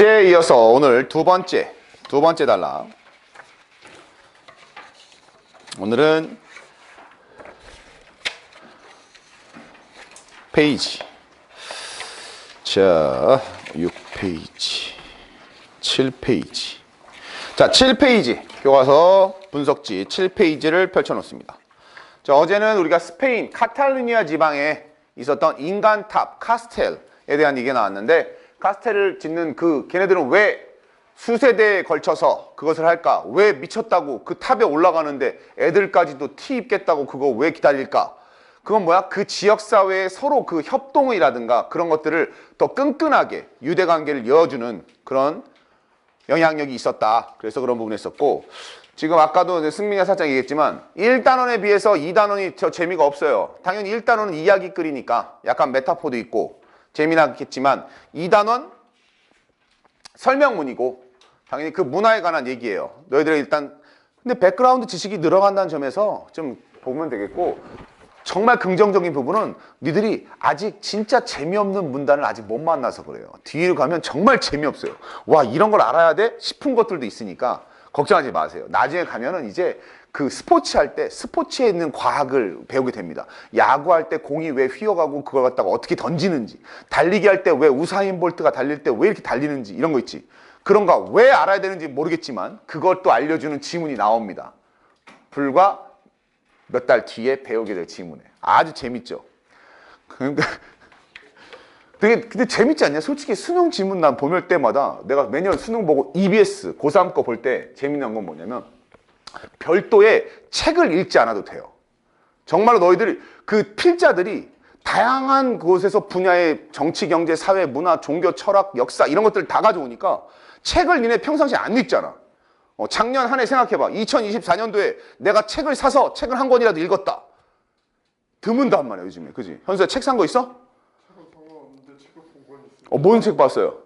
어제에 이어서 오늘 두 번째 단락. 오늘은 페이지. 자, 6페이지, 7페이지. 자, 7페이지. 교과서 분석지 7페이지를 펼쳐놓습니다. 자, 어제는 우리가 스페인 카탈루니아 지방에 있었던 인간탑 카스텔에 대한 얘기가 나왔는데, 카스텔을 짓는 걔네들은 왜 수세대에 걸쳐서 그것을 할까? 왜 미쳤다고 그 탑에 올라가는데 애들까지도 티 입겠다고 그거 왜 기다릴까? 그건 뭐야? 그 지역사회에 서로 그 협동이라든가 그런 것들을 더 끈끈하게 유대관계를 이어주는 그런 영향력이 있었다. 그래서 그런 부분이 있었고, 지금 아까도 승민이가 살짝 얘기했지만 1단원에 비해서 2단원이 저 재미가 없어요. 당연히 1단원은 이야기거리니까 약간 메타포도 있고 재미나겠지만 2단원 설명문이고 당연히 그 문화에 관한 얘기예요. 너희들이 일단 근데 백그라운드 지식이 늘어간다는 점에서 좀 보면 되겠고, 정말 긍정적인 부분은 니들이 아직 진짜 재미없는 문단을 아직 못 만나서 그래요. 뒤로 가면 정말 재미없어요. 와, 이런 걸 알아야 돼? 싶은 것들도 있으니까 걱정하지 마세요. 나중에 가면은 이제 그 스포츠 할 때 스포츠에 있는 과학을 배우게 됩니다. 야구할 때 공이 왜 휘어가고 그걸 갖다가 어떻게 던지는지, 달리기 할 때 왜 우사인 볼트가 달릴 때 왜 이렇게 달리는지, 이런 거 있지. 그런 거 왜 알아야 되는지 모르겠지만 그것도 알려주는 지문이 나옵니다. 불과 몇 달 뒤에 배우게 될 지문에. 아주 재밌죠. 그러니까 근데 재밌지 않냐? 솔직히 수능 지문 난 보낼 때마다 내가 매년 수능 보고 EBS 고3 거 볼 때 재밌는 건 뭐냐면 별도의 책을 읽지 않아도 돼요. 정말로 너희들이 그 필자들이 다양한 곳에서 분야의 정치, 경제, 사회, 문화, 종교, 철학, 역사 이런 것들을 다 가져오니까 책을 니네 평상시에 안 읽잖아. 작년 한 해 생각해봐. 2024년도에 내가 책을 사서 책을 한 권이라도 읽었다. 드문단 말이야 요즘에. 그지? 현수야 책 산 거 있어? 책은 상관없는데 책을 본 건 있어요. 뭔 책 봤어요?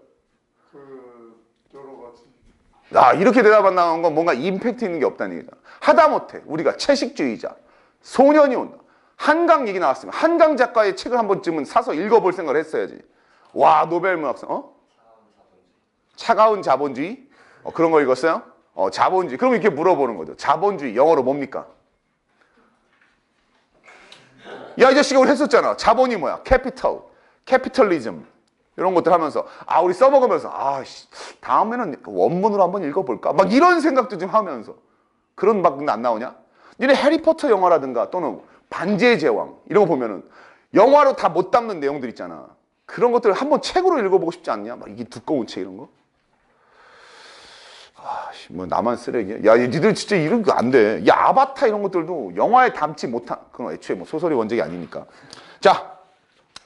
여러 가지. 이렇게 대답 안 나오는 건 뭔가 임팩트 있는 게 없다는 얘기다. 하다못해 우리가 채식주의자, 소년이 온다, 한강 얘기 나왔으면 한강 작가의 책을 한 번쯤은 사서 읽어볼 생각을 했어야지. 와, 노벨문학상, 차가운 자본주의? 그런 거 읽었어요? 자본주의. 그럼 이렇게 물어보는 거죠. 자본주의, 영어로 뭡니까? 야, 이 자식아, 우리 했었잖아. 자본이 뭐야? 캐피털, 캐피털리즘. 이런 것들 하면서, 우리 써먹으면서, 다음에는 원문으로 한번 읽어볼까? 막 이런 생각도 좀 하면서. 그런 막 안 나오냐? 니네 해리포터 영화라든가 또는 반지의 제왕, 이런 거 보면은 영화로 다 못 담는 내용들 있잖아. 그런 것들을 한번 책으로 읽어보고 싶지 않냐? 막 이게 두꺼운 책 이런 거? 뭐 나만 쓰레기야? 야, 니들 진짜 이런 거 안 돼. 야, 아바타 이런 것들도 영화에 담지 못한, 그건 애초에 뭐 소설이 원작이 아니니까. 자,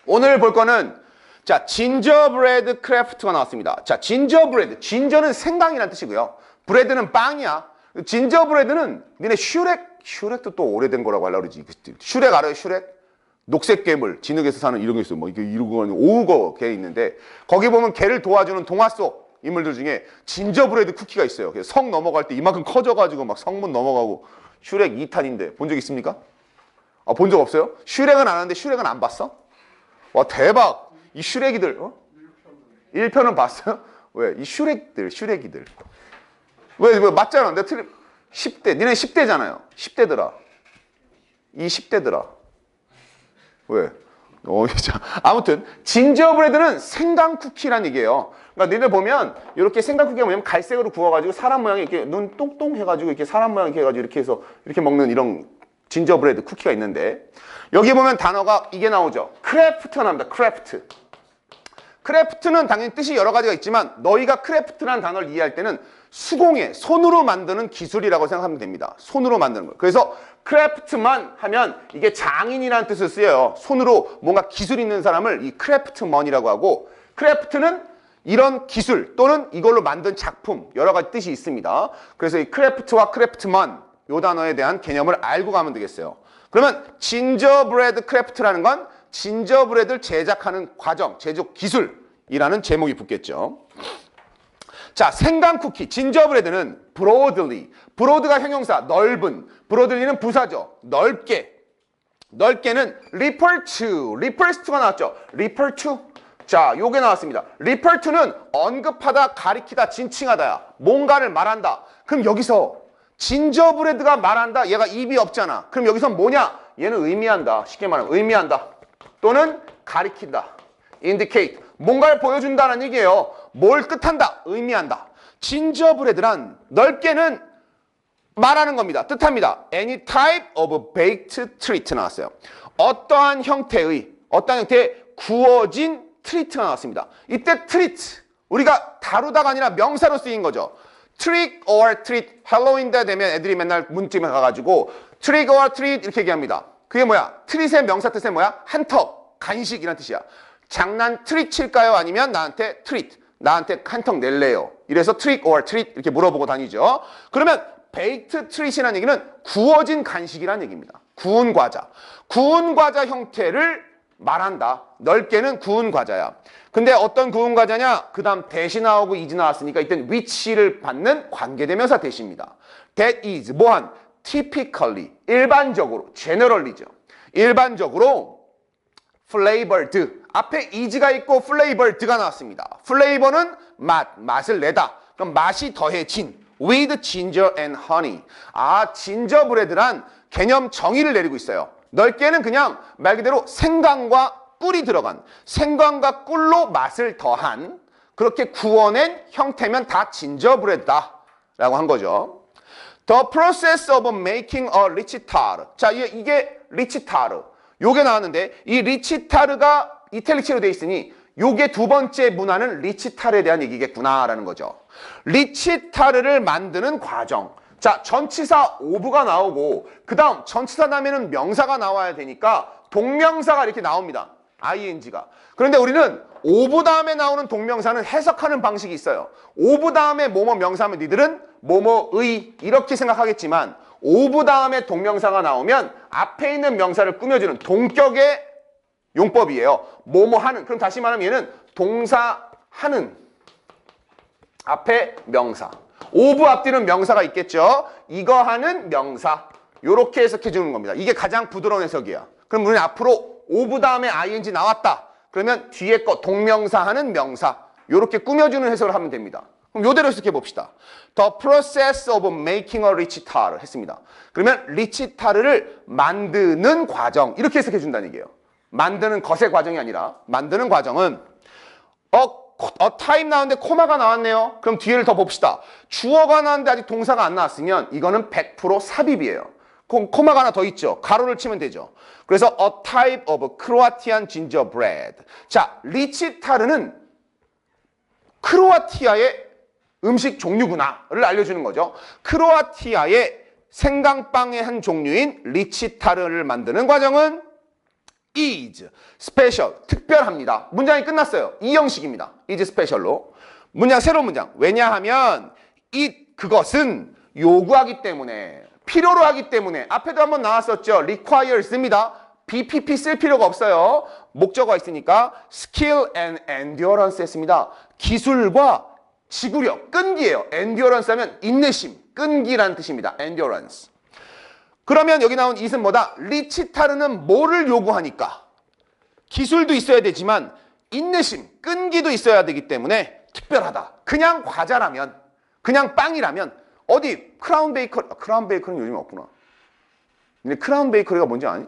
오늘 볼 거는, 자, 진저브레드 크래프트가 나왔습니다. 자, 진저브레드. 진저는 생강이라는 뜻이고요. 브레드는 빵이야. 진저브레드는 니네 슈렉도 또 오래된 거라고 하려고 그러지. 슈렉 알아요, 슈렉? 녹색 괴물, 진흙에서 사는 이런 게 있어요. 뭐, 이게 이러고 오우거 개 있는데, 거기 보면 걔를 도와주는 동화 속 인물들 중에 진저브레드 쿠키가 있어요. 그래서 성 넘어갈 때 이만큼 커져가지고 막 성문 넘어가고. 슈렉 2탄인데 본 적 있습니까? 본 적 없어요? 슈렉은 아는데 슈렉은 안 봤어? 와, 대박. 이 슈렉이들 1편은 봤어요? 왜? 이 슈렉이들 왜 맞잖아. 내가 10대, 니네 10대잖아요 10대더라. 이 10대더라. 왜? 아무튼 진저브레드는 생강 쿠키란 얘기예요. 그러니까 니들 보면 이렇게 생강 쿠키가 뭐냐면 갈색으로 구워가지고 사람 모양이 이렇게 눈 똥똥 해가지고 이렇게 사람 모양 이렇게 해가지고 이렇게 해서 이렇게 먹는 이런 진저브레드 쿠키가 있는데, 여기 보면 단어가 이게 나오죠. 크래프트가 나옵니다. 크래프트. 크래프트는 당연히 뜻이 여러 가지가 있지만 너희가 크래프트라는 단어를 이해할 때는 수공예, 손으로 만드는 기술이라고 생각하면 됩니다. 손으로 만드는 거예요. 그래서 크래프트만 하면 이게 장인이라는 뜻을 쓰여요. 손으로 뭔가 기술 있는 사람을 이 크래프트먼이라고 하고, 크래프트는 이런 기술 또는 이걸로 만든 작품, 여러 가지 뜻이 있습니다. 그래서 이 크래프트와 크래프트먼 이 단어에 대한 개념을 알고 가면 되겠어요. 그러면 진저브레드 크래프트라는 건 진저브레드를 제작하는 과정, 제조 기술이라는 제목이 붙겠죠. 자, 생강 쿠키, 진저브레드는 broadly, broad가 형용사, 넓은, broadly는 부사죠. 넓게. 넓게는 refer to가 나왔죠. refer to, 자, 요게 나왔습니다. refer to는 언급하다, 가리키다, 진칭하다야. 뭔가를 말한다. 그럼 여기서 진저브레드가 말한다. 얘가 입이 없잖아. 그럼 여기서 뭐냐? 얘는 의미한다. 쉽게 말하면 의미한다. 또는 가리킨다. indicate. 뭔가를 보여준다는 얘기예요. 뭘 뜻한다. 의미한다. 진저브레드란 넓게는 말하는 겁니다. 뜻합니다. Any type of baked treat 나왔어요. 어떠한 형태의 구워진 트리트가 나왔습니다. 이때 트리트 우리가 다루다가 아니라 명사로 쓰인 거죠. trick or treat. 할로윈 때 되면 애들이 맨날 문집에 가가지고 trick or treat 이렇게 얘기합니다. 그게 뭐야? 트릿의 명사 뜻은 뭐야? 한턱, 간식이란 뜻이야. 장난 트릭 칠까요? 아니면 나한테 트릿, 나한테 한턱 낼래요? 이래서 trick or treat 이렇게 물어보고 다니죠. 그러면 baked treat이라는 얘기는 구워진 간식이라는 얘기입니다. 구운 과자. 구운 과자 형태를 말한다. 넓게는 구운 과자야. 근데 어떤 구운 과자냐? 그 다음 대시 나오고 is 나왔으니까 이땐 which를 받는 관계대명사 대시입니다. That is 뭐한? typically 일반적으로 generally죠. 일반적으로 flavored 앞에 is가 있고 flavored가 나왔습니다. flavor는 맛을 내다. 그럼 맛이 더해진 with ginger and honey. 아, 진저브레드란 개념 정의를 내리고 있어요. 넓게는 그냥 말 그대로 생강과 꿀이 들어간 생강과 꿀로 맛을 더한 그렇게 구워낸 형태면 다 진저브레드다 라고 한 거죠. The process of making a rich tart. 자, 이게 리치 타르. 요게 나왔는데 이 리치 타르가 이탈리치로 돼 있으니 요게 두 번째 문화는 리치 타르에 대한 얘기겠구나라는 거죠. 리치 타르를 만드는 과정. 자, 전치사 오브가 나오고 그 다음 전치사 다음에는 명사가 나와야 되니까 동명사가 이렇게 나옵니다. ing가. 그런데 우리는 오브 다음에 나오는 동명사는 해석하는 방식이 있어요. 오브 다음에 뭐뭐 명사하면 니들은 뭐뭐의 이렇게 생각하겠지만 오브 다음에 동명사가 나오면 앞에 있는 명사를 꾸며주는 동격의 용법이에요. 뭐뭐 하는. 그럼 다시 말하면 얘는 동사 하는 앞에 명사. 오브 앞뒤는 명사가 있겠죠. 이거 하는 명사. 요렇게 해석해 주는 겁니다. 이게 가장 부드러운 해석이야. 그럼 우리는 앞으로 오브 다음에 ing 나왔다. 그러면 뒤에 거 동명사 하는 명사. 요렇게 꾸며주는 해석을 하면 됩니다. 그럼 요대로 해석해 봅시다. The process of making a rich tart 했습니다. 그러면 리치 타르를 만드는 과정. 이렇게 해석해 준다는 얘기예요. 만드는 것의 과정이 아니라 만드는 과정은 time 나왔는데 코마가 나왔네요. 그럼 뒤를 더 봅시다. 주어가 나왔는데 아직 동사가 안 나왔으면 이거는 100% 삽입이에요. 코마가 하나 더 있죠. 가로를 치면 되죠. 그래서 a type of Croatian gingerbread. 자, 리치 타르는 크로아티아의 음식 종류구나를 알려주는 거죠. 크로아티아의 생강빵의 한 종류인 리치 타르를 만드는 과정은 is special, 특별합니다. 문장이 끝났어요. 이 형식입니다. is special로. 문장, 새로운 문장. 왜냐하면 그것은 요구하기 때문에, 필요로 하기 때문에. 앞에도 한번 나왔었죠. requires입니다. BPP 쓸 필요가 없어요. 목적어가 있으니까 skill and endurance 했습니다. 기술과 지구력, 끈기예요. endurance 하면 인내심, 끈기라는 뜻입니다. endurance. 그러면 여기 나온 it은 뭐다? 리치 타르는 뭐를 요구하니까? 기술도 있어야 되지만 인내심, 끈기도 있어야 되기 때문에 특별하다. 그냥 과자라면, 그냥 빵이라면 어디 크라운 베이커리, 크라운 베이커리는 요즘 없구나. 근데 크라운 베이커리가 뭔지 아니?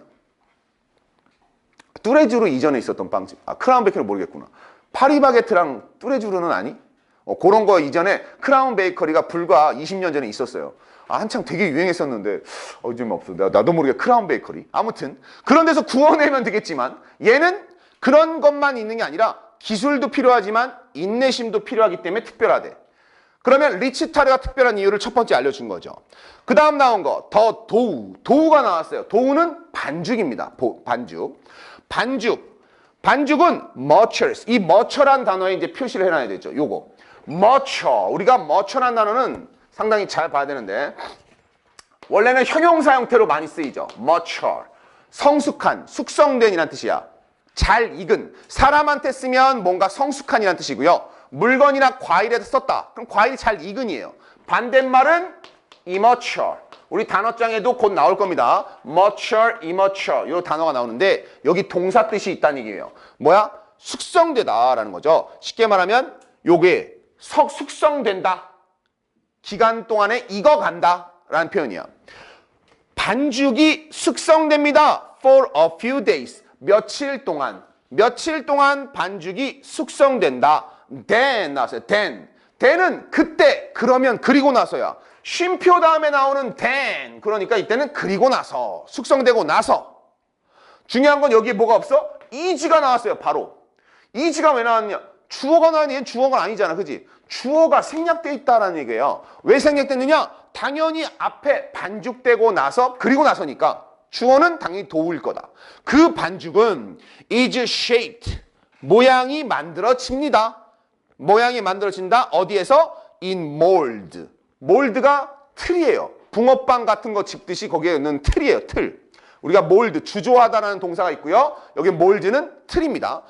뚜레쥬르 이전에 있었던 빵집. 크라운 베이커리 모르겠구나. 파리바게트랑 뚜레쥬르는 아니? 그런 거 이전에 크라운 베이커리가 불과 20년 전에 있었어요. 한창 되게 유행했었는데 요즘 없어. 나도 모르게 크라운 베이커리. 아무튼 그런 데서 구워내면 되겠지만 얘는 그런 것만 있는 게 아니라 기술도 필요하지만 인내심도 필요하기 때문에 특별하대. 그러면 리치 타르가 특별한 이유를 첫 번째 알려준 거죠. 그 다음 나온 거 더 도우. 도우가 나왔어요. 도우는 반죽입니다. 반죽은 머처스. 이 머처란 단어에 이제 표시를 해놔야 되죠. 요거 머처. 우리가 머처란 단어는 상당히 잘 봐야 되는데 원래는 형용사 형태로 많이 쓰이죠. mature. 성숙한, 숙성된이란 뜻이야. 잘 익은. 사람한테 쓰면 뭔가 성숙한이란 뜻이고요. 물건이나 과일에다 썼다. 그럼 과일이 잘 익은이에요. 반대말은 immature. 우리 단어장에도 곧 나올 겁니다. mature, immature. 이 단어가 나오는데 여기 동사 뜻이 있다는 얘기예요. 뭐야? 숙성되다라는 거죠. 쉽게 말하면 요게 숙성된다. 기간 동안에 익어간다라는 표현이야. 반죽이 숙성됩니다. For a few days. 며칠 동안 반죽이 숙성된다. Then 나왔어요. then은 그때, 그러면, 그리고 나서야. 쉼표 다음에 나오는 then. 그러니까 이때는 그리고 나서, 숙성되고 나서. 중요한 건 여기에 뭐가 없어? is가 나왔어요. 바로. is가 왜 나왔냐? 주어가 나왔니? 얘는 주어가 아니잖아. 그지? 주어가 생략되어 있다라는 얘기예요. 왜 생략됐느냐? 당연히 앞에 반죽되고 나서, 그리고 나서니까. 주어는 당연히 도우일 거다. 그 반죽은 is shaped. 모양이 만들어집니다. 모양이 만들어진다. 어디에서? in mold. 몰드가 틀이에요. 붕어빵 같은 거 집듯이 거기에 있는 틀이에요. 틀. 우리가 몰드, 주조하다라는 동사가 있고요. 여기 몰드는 틀입니다.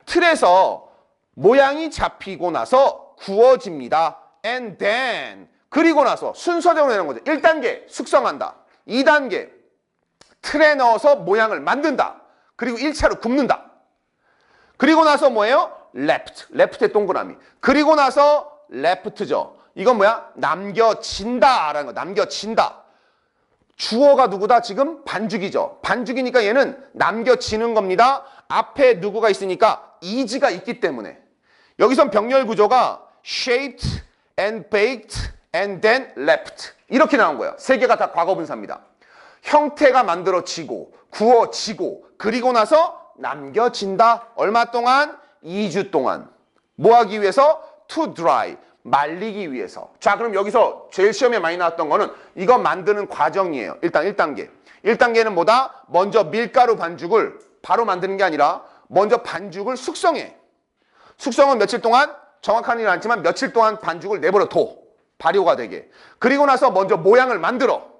틀에서 모양이 잡히고 나서 구워집니다. And then. 그리고 나서 순서대로 내는 거죠. 1단계 숙성한다. 2단계 틀에 넣어서 모양을 만든다. 그리고 1차로 굽는다. 그리고 나서 뭐예요? left의 동그라미. 그리고 나서 left죠. 이건 뭐야? 남겨진다라는 거. 남겨진다. 주어가 누구다? 지금 반죽이죠. 반죽이니까 얘는 남겨지는 겁니다. 앞에 누구가 있으니까 is가 있기 때문에. 여기선 병렬 구조가 shaped and baked and then left. 이렇게 나온 거예요. 세 개가 다 과거분사입니다. 형태가 만들어지고 구워지고 그리고 나서 남겨진다. 얼마 동안? 2주 동안. 뭐 하기 위해서? to dry. 말리기 위해서. 자, 그럼 여기서 제일 시험에 많이 나왔던 거는 이거 만드는 과정이에요. 일단 1단계. 1단계는 뭐다? 먼저 밀가루 반죽을 바로 만드는 게 아니라 먼저 반죽을 숙성해. 숙성은 며칠 동안? 정확하지는 않지만 며칠 동안 반죽을 내버려 둬. 발효가 되게. 그리고 나서 먼저 모양을 만들어.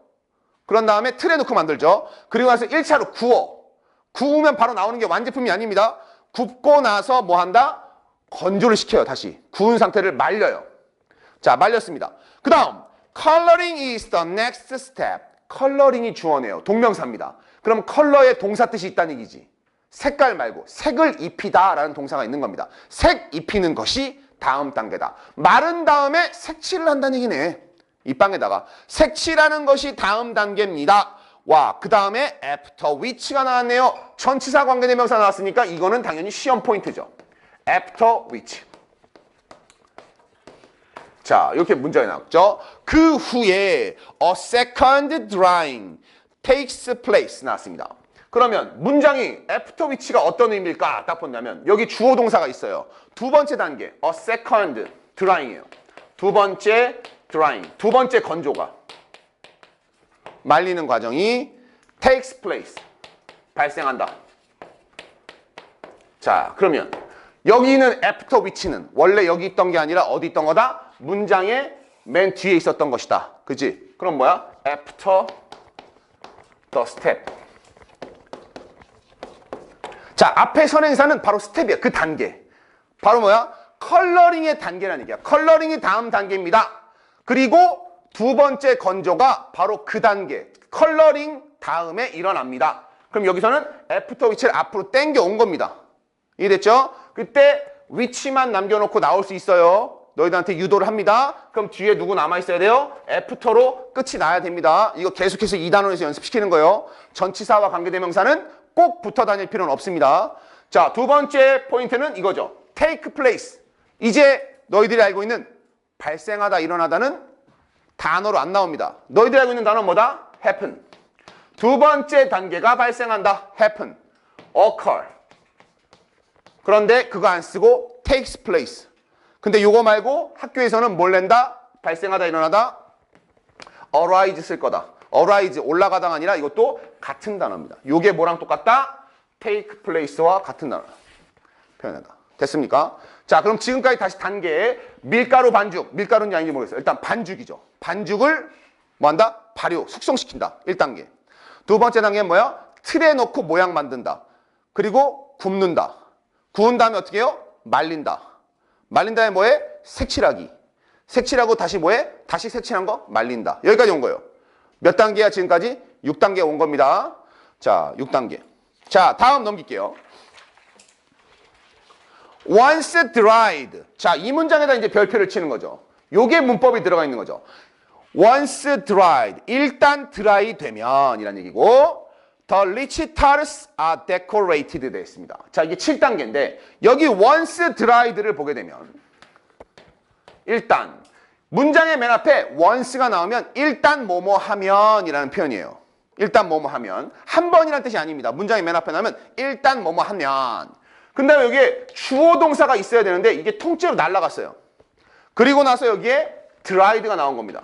그런 다음에 틀에 넣고 만들죠. 그리고 나서 1차로 구워. 구우면 바로 나오는 게 완제품이 아닙니다. 굽고 나서 뭐 한다? 건조를 시켜요. 다시. 구운 상태를 말려요. 자, 말렸습니다. 그 다음 coloring is the next step. 컬러링이 주어네요. 동명사입니다. 그럼 컬러에 동사 뜻이 있다는 얘기지. 색깔 말고 색을 입히다 라는 동사가 있는 겁니다. 색 입히는 것이 다음 단계다. 마른 다음에 색칠을 한다는 얘기네. 이 빵에다가 색칠하는 것이 다음 단계입니다. 와, 그 다음에 after which가 나왔네요. 전치사 관계대명사 나왔으니까 이거는 당연히 시험 포인트죠. after which. 자, 이렇게 문제가 나왔죠. 그 후에 a second drying takes place 나왔습니다. 그러면 문장이 after which가 어떤 의미일까 딱 본다면 여기 주어 동사가 있어요. 두 번째 단계 a second drying이에요. 두 번째 drying, 두 번째 건조가 말리는 과정이 takes place, 발생한다. 자, 그러면 여기 있는 after which는 원래 여기 있던 게 아니라 어디 있던 거다? 문장의 맨 뒤에 있었던 것이다. 그치? 그럼 뭐야? after the step. 자, 앞에 선행사는 바로 스텝이야. 그 단계. 바로 뭐야? 컬러링의 단계라는 얘기야. 컬러링이 다음 단계입니다. 그리고 두 번째 건조가 바로 그 단계. 컬러링 다음에 일어납니다. 그럼 여기서는 after which를 앞으로 당겨 온 겁니다. 이해됐죠? 그때 which만 남겨놓고 나올 수 있어요. 너희들한테 유도를 합니다. 그럼 뒤에 누구 남아있어야 돼요? after로 끝이 나야 됩니다. 이거 계속해서 2단원에서 연습시키는 거예요. 전치사와 관계대명사는 꼭 붙어 다닐 필요는 없습니다. 자, 두 번째 포인트는 이거죠. take place. 이제 너희들이 알고 있는 발생하다, 일어나다는 단어로 안 나옵니다. 너희들이 알고 있는 단어는 뭐다? happen. 두 번째 단계가 발생한다. happen. occur. 그런데 그거 안 쓰고 takes place. 근데 요거 말고 학교에서는 뭘 낸다? 발생하다, 일어나다? arise 쓸 거다. arise, 올라가다가 아니라 이것도 같은 단어입니다. 요게 뭐랑 똑같다? take place와 같은 단어. 표현한다. 됐습니까? 자, 그럼 지금까지 다시 단계. 밀가루 반죽. 밀가루인지 아닌지 모르겠어요. 일단 반죽이죠. 반죽을 뭐 한다? 발효, 숙성시킨다. 1단계. 두 번째 단계는 뭐야? 틀에 넣고 모양 만든다. 그리고 굽는다. 구운 다음에 어떻게 해요? 말린다. 말린 다음에 뭐해? 색칠하기. 색칠하고 다시 뭐해? 다시 색칠한 거 말린다. 여기까지 온 거예요. 몇 단계야 지금까지? 6단계 온 겁니다. 자, 6단계. 자, 다음 넘길게요. once dried. 자, 이 문장에다 이제 별표를 치는 거죠. 요게 문법이 들어가 있는 거죠. once dried. 일단 드라이 되면 이란 얘기고 the rich tarts are decorated 되어 있습니다. 자, 이게 7단계인데 여기 once dried를 보게 되면 일단 문장의 맨 앞에 once가 나오면 일단 뭐뭐 하면 이라는 표현이에요. 일단 뭐뭐 하면 한 번이라는 뜻이 아닙니다. 문장의 맨 앞에 나오면 일단 뭐뭐 하면 그 다음에 여기에 주어 동사가 있어야 되는데 이게 통째로 날라갔어요. 그리고 나서 여기에 dried가 나온 겁니다.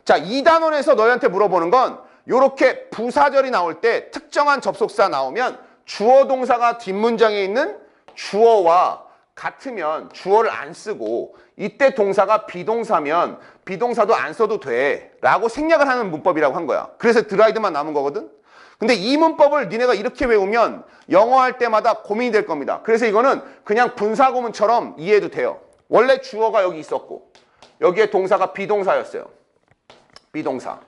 자, 이 단원에서 너희한테 물어보는 건 요렇게 부사절이 나올 때 특정한 접속사 나오면 주어 동사가 뒷문장에 있는 주어와 같으면 주어를 안 쓰고 이때 동사가 비동사면 비동사도 안 써도 돼 라고 생략을 하는 문법이라고 한 거야. 그래서 드라이드만 남은 거거든. 근데 이 문법을 니네가 이렇게 외우면 영어 할 때마다 고민이 될 겁니다. 그래서 이거는 그냥 분사구문처럼 이해해도 돼요. 원래 주어가 여기 있었고 여기에 동사가 비동사였어요. 비동사.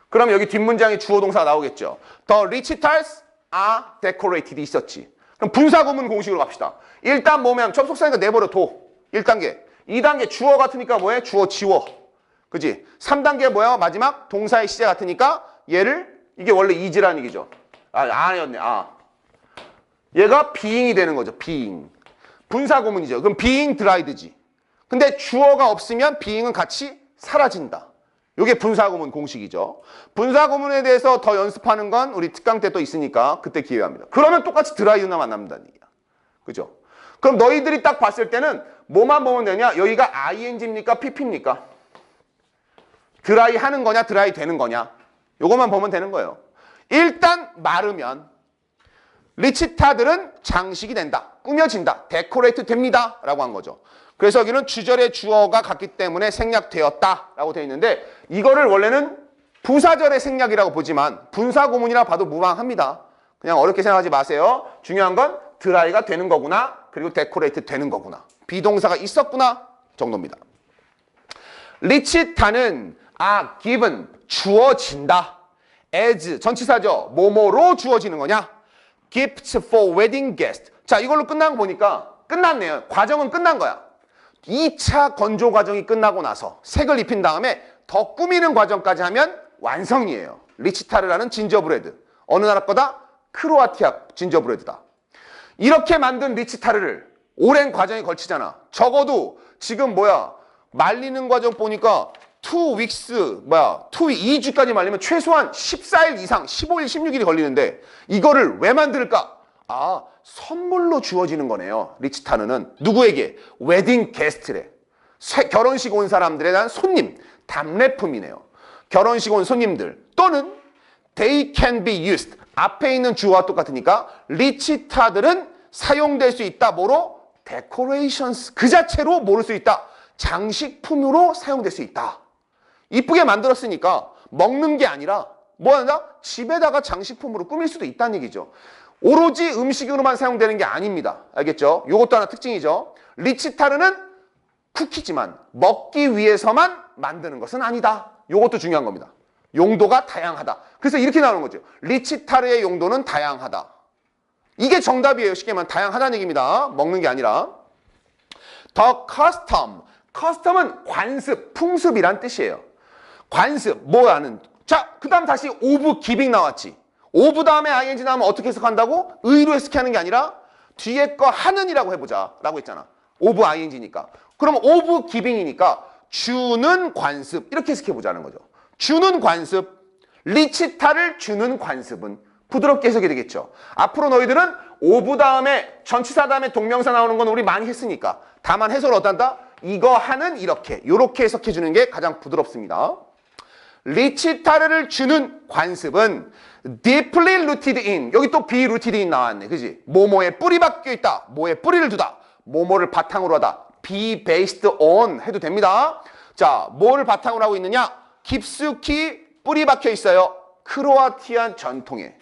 그럼 여기 뒷문장에 주어 동사가 나오겠죠. The rich tarts are decorated 있었지. 그럼 분사구문 공식으로 갑시다. 일단 뭐면 접속사니까 내버려 둬. 1단계. 2단계 주어 같으니까 뭐해? 주어 지워. 그지? 3단계 뭐야? 마지막 동사의 시제 같으니까 얘를 이게 원래 is라는 얘기죠. 아니었네. 얘가 being이 되는 거죠. being. 분사구문이죠. 그럼 being dried지. 근데 주어가 없으면 being은 같이 사라진다. 이게 분사구문 공식이죠. 분사구문에 대해서 더 연습하는 건 우리 특강 때 또 있으니까 그때 기회합니다. 그러면 똑같이 드라이드나 만납니다는 얘기야. 그죠? 그럼 너희들이 딱 봤을 때는 뭐만 보면 되냐? 여기가 ing입니까? pp입니까? 드라이 하는 거냐? 드라이 되는 거냐? 요것만 보면 되는 거예요. 일단 마르면 리치타들은 장식이 된다. 꾸며진다. 데코레이트 됩니다. 라고 한 거죠. 그래서 여기는 주절의 주어가 같기 때문에 생략되었다 라고 되어 있는데 이거를 원래는 부사절의 생략이라고 보지만 분사구문이라 봐도 무방합니다. 그냥 어렵게 생각하지 마세요. 중요한 건 드라이가 되는 거구나. 그리고 데코레이트 되는 거구나. 비동사가 있었구나 정도입니다. 리치타는 given 주어진다. as 전치사죠. 뭐뭐로 주어지는 거냐? gifts for wedding guests. 자, 이걸로 끝난 거 보니까 끝났네요. 과정은 끝난 거야. 2차 건조 과정이 끝나고 나서 색을 입힌 다음에 더 꾸미는 과정까지 하면 완성이에요. 리치타르라는 진저브레드. 어느 나라 거다? 크로아티아 진저브레드다. 이렇게 만든 리치타르를 오랜 과정이 걸치잖아. 적어도 지금 말리는 과정 보니까 2주까지 말리면 최소한 14일 이상, 15일, 16일이 걸리는데 이거를 왜 만들까? 선물로 주어지는 거네요. 리치타르는 누구에게? 웨딩 게스트래. 결혼식 온 사람들에 대한 손님, 답례품이네요. 결혼식 온 손님들 또는 they can be used. 앞에 있는 주어와 똑같으니까 리치타들은 사용될 수 있다. 뭐로? decorations. 그 자체로 모를 수 있다. 장식품으로 사용될 수 있다. 이쁘게 만들었으니까 먹는 게 아니라 뭐한다? 집에다가 장식품으로 꾸밀 수도 있다는 얘기죠. 오로지 음식으로만 사용되는 게 아닙니다. 알겠죠? 이것도 하나 특징이죠. 리치타르는 쿠키지만 먹기 위해서만 만드는 것은 아니다. 이것도 중요한 겁니다. 용도가 다양하다. 그래서 이렇게 나오는 거죠. 리치타르의 용도는 다양하다. 이게 정답이에요. 쉽게 말하면 다양하다는 얘기입니다. 먹는 게 아니라. The custom. custom은 관습, 풍습이란 뜻이에요. 관습, 뭐라는. 자, 그 다음 다시 of giving 나왔지. of 다음에 ing 나오면 어떻게 해석한다고? 의로 해석하는 게 아니라 뒤에 거 하는이라고 해보자 라고 했잖아. of ing니까. 그럼 of giving이니까 주는 관습 이렇게 해석해보자는 거죠. 주는 관습, 리치타를 주는 관습은 부드럽게 해석이 되겠죠. 앞으로 너희들은 of 다음에 전치사 다음에 동명사 나오는 건 우리 많이 했으니까 다만 해석을 어떤다? 이거 하는 이렇게 해석해주는 게 가장 부드럽습니다. 리치타르를 주는 관습은 deeply rooted in. 여기 또 be rooted in 나왔네. 그지? 뭐뭐에 뿌리 박혀 있다. 뭐에 뿌리를 두다. 뭐뭐를 바탕으로 하다. be based on 해도 됩니다. 자, 뭐를 바탕으로 하고 있느냐? 깊숙이 뿌리 박혀 있어요. 크로아티안 전통에.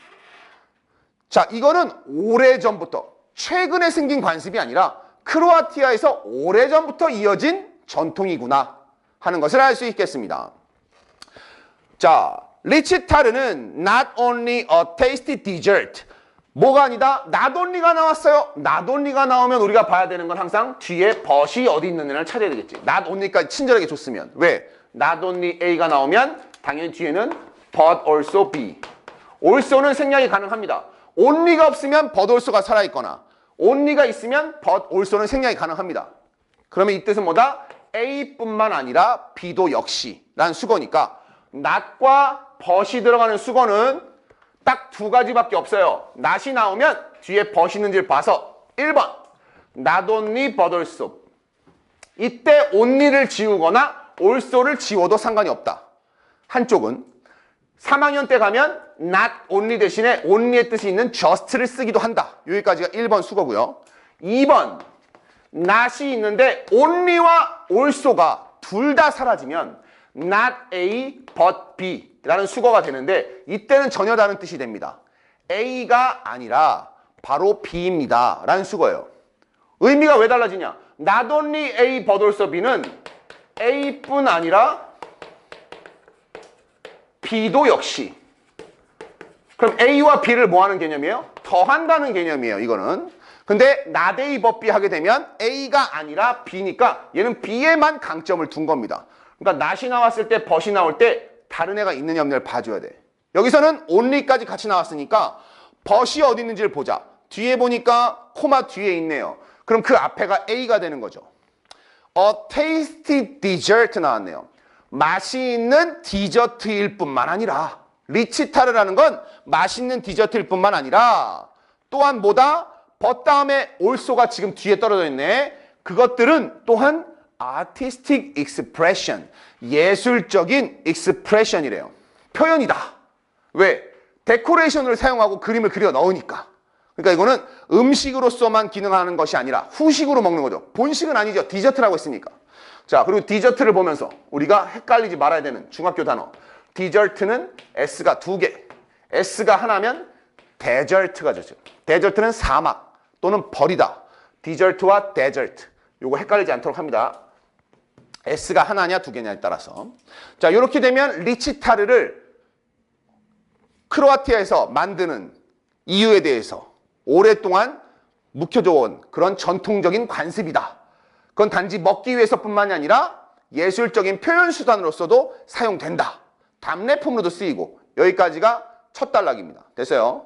자, 이거는 오래전부터 최근에 생긴 관습이 아니라 크로아티아에서 오래전부터 이어진 전통이구나 하는 것을 알 수 있겠습니다. 자, 리치타르는 not only a tasty dessert. 뭐가 아니다? not only가 나왔어요. not only가 나오면 우리가 봐야 되는 건 항상 뒤에 but이 어디 있느냐를 찾아야 되겠지. not only까지 친절하게 줬으면. 왜? not only A가 나오면 당연히 뒤에는 but also B. also는 생략이 가능합니다. only가 없으면 but also가 살아있거나 only가 있으면 but also는 생략이 가능합니다. 그러면 이 뜻은 뭐다? A뿐만 아니라 B도 역시 라는 수거니까 not과 but이 들어가는 수거는 딱 두 가지밖에 없어요. not이 나오면 뒤에 but 있는지를 봐서 1번 not only but also. 이때 only를 지우거나 also를 지워도 상관이 없다. 한쪽은 3학년 때 가면 not only 대신에 only의 뜻이 있는 just를 쓰기도 한다. 여기까지가 1번 수거고요. 2번 not이 있는데 only와 also가 둘 다 사라지면 not A but B 라는 수거가 되는데 이때는 전혀 다른 뜻이 됩니다. A가 아니라 바로 B입니다 라는 수거예요. 의미가 왜 달라지냐? not only A but also B는 A뿐 아니라 B도 역시. 그럼 A와 B를 뭐 하는 개념이에요? 더한다는 개념이에요, 이거는. 근데 not A but B 하게 되면 A가 아니라 B니까 얘는 B에만 강점을 둔 겁니다. 그러니까 not이 나왔을 때 but이 나올 때 다른 애가 있느냐 없느냐를 봐줘야 돼. 여기서는 only까지 같이 나왔으니까 but이 어디 있는지를 보자. 뒤에 보니까 코마 뒤에 있네요. 그럼 그 앞에가 A가 되는 거죠. A tasty dessert 나왔네요. 맛이 있는 디저트일 뿐만 아니라 리치타르라는 건 맛있는 디저트일 뿐만 아니라 또한 뭐다? but 다음에 also가 지금 뒤에 떨어져 있네. 그것들은 또한 artistic expression, 예술적인 expression이래요. 표현이다. 왜? 데코레이션을 사용하고 그림을 그려 넣으니까. 그러니까 이거는 음식으로서만 기능하는 것이 아니라 후식으로 먹는 거죠. 본식은 아니죠. 디저트라고 했으니까. 자, 그리고 디저트를 보면서 우리가 헷갈리지 말아야 되는 중학교 단어. 디저트는 S가 2개. S가 하나면 데저트가 되죠. 데저트는 사막 또는 벌이다. 디저트와 데저트. 요거 헷갈리지 않도록 합니다. S가 하나냐 2개냐에 따라서. 자, 이렇게 되면 리치타르를 크로아티아에서 만드는 이유에 대해서 오랫동안 묵혀져온 그런 전통적인 관습이다. 그건 단지 먹기 위해서뿐만이 아니라 예술적인 표현 수단으로서도 사용된다. 답례품으로도 쓰이고. 여기까지가 첫 단락입니다. 됐어요?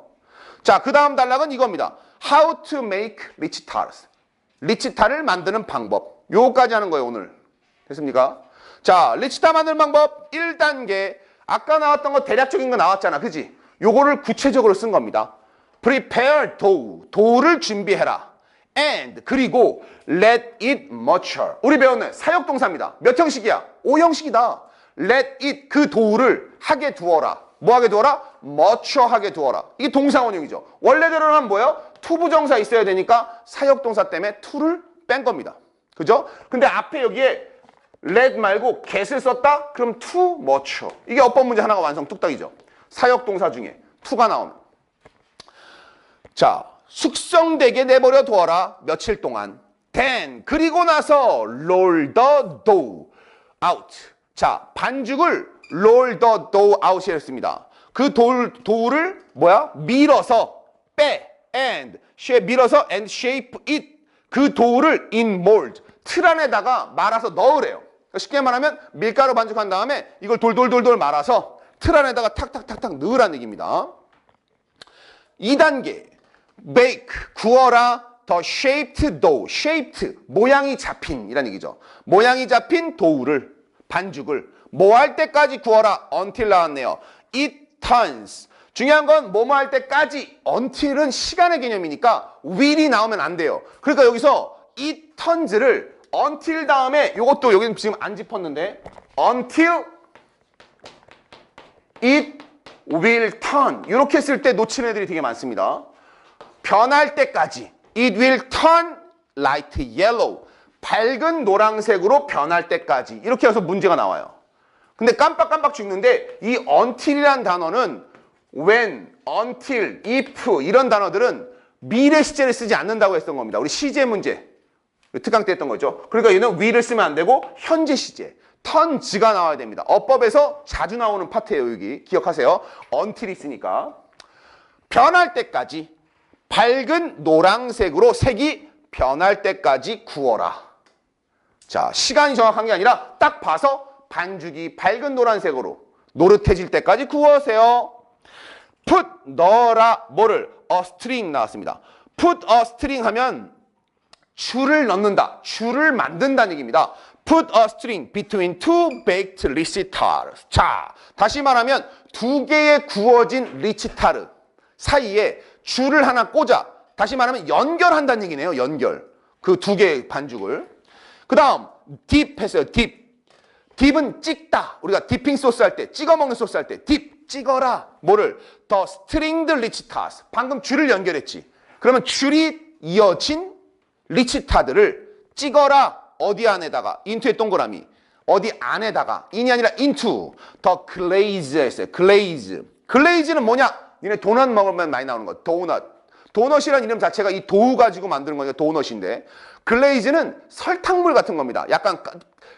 자, 그 다음 단락은 이겁니다. How to make 리치타르. 리치타를 만드는 방법. 요거까지 하는 거예요, 오늘. 됐습니까? 자, 리치타 만드는 방법 1단계. 아까 나왔던 거 대략적인 거 나왔잖아. 그지? 요거를 구체적으로 쓴 겁니다. Prepare dough. 도우를 준비해라. And 그리고 let it mature. 우리 배웠네. 사역동사입니다. 몇 형식이야? 5형식이다. let it 그 도우를 하게 두어라. 뭐 하게 두어라? mature 하게 두어라. 이게 동사원형이죠. 원래대로는 뭐예요? 투부정사 있어야 되니까 사역동사 때문에 to를 뺀 겁니다. 그죠? 근데 앞에 여기에 let 말고 get을 썼다? 그럼 to mature. 이게 어법 문제 하나가 완성 뚝딱이죠. 사역동사 중에 to가 나오면. 자, 숙성되게 내버려 두어라. 며칠 동안. then 그리고 나서 roll the dough out. 자, 반죽을 roll the dough out이 했습니다. 그 도우를 뭐야? 밀어서 빼. and 밀어서 and shape it. 그 도우를 in mold. 틀 안에다가 말아서 넣으래요. 쉽게 말하면 밀가루 반죽한 다음에 이걸 돌돌돌돌 말아서 틀 안에다가 탁탁탁탁 넣으라는 얘기입니다. 2단계. bake, 구워라. the shaped dough. shaped, 모양이 잡힌 이란 얘기죠. 모양이 잡힌 도우를, 반죽을 뭐 할 때까지 구워라. until 나왔네요. it turns. 중요한 건 뭐뭐 할 때까지. until은 시간의 개념이니까 will이 나오면 안 돼요. 그러니까 여기서 it turns를 until 다음에 이것도 여기는 지금 안 짚었는데 until it will turn 이렇게 쓸 때 놓치는 애들이 되게 많습니다. 변할 때까지. It will turn light yellow. 밝은 노란색으로 변할 때까지. 이렇게 해서 문제가 나와요. 근데 깜빡깜빡 죽는데 이 until이란 단어는 when, until, if 이런 단어들은 미래 시제를 쓰지 않는다고 했던 겁니다. 우리 시제 문제 특강 때 했던 거죠. 그러니까 얘는 will을 쓰면 안 되고 현재 시제 turns가 나와야 됩니다. 어법에서 자주 나오는 파트예요. 여기 기억하세요. until이 있으니까. 변할 때까지 밝은 노란색으로 색이 변할 때까지 구워라. 자, 시간이 정확한 게 아니라 딱 봐서 반죽이 밝은 노란색으로 노릇해질 때까지 구워세요. put 넣어라 뭐를 a string 나왔습니다. put a string 하면 줄을 넣는다, 줄을 만든다는 얘기입니다. put a string between two baked 리치타르. 자, 다시 말하면 두 개의 구워진 리치타르 사이에 줄을 하나 꽂아. 다시 말하면 연결한다는 얘기네요. 연결. 그 두 개의 반죽을. 그 다음 dip 했어요. dip은 찍다. 우리가 디핑 소스 할 때, 찍어 먹는 소스 할 때 dip, 찍어라. 뭐를? the stringed 리치타스. 방금 줄을 연결했지. 그러면 줄이 이어진 리치타드를 찍어라. 어디 안에다가? into의 동그라미. 어디 안에다가? in이 아니라 into. the glaze 했어요. glaze는 뭐냐? 니네 도넛 먹으면 많이 나오는 거. 도넛이라는 이름 자체가 이 도우 가지고 만드는 거니까 도넛인데, 글레이즈는 설탕물 같은 겁니다.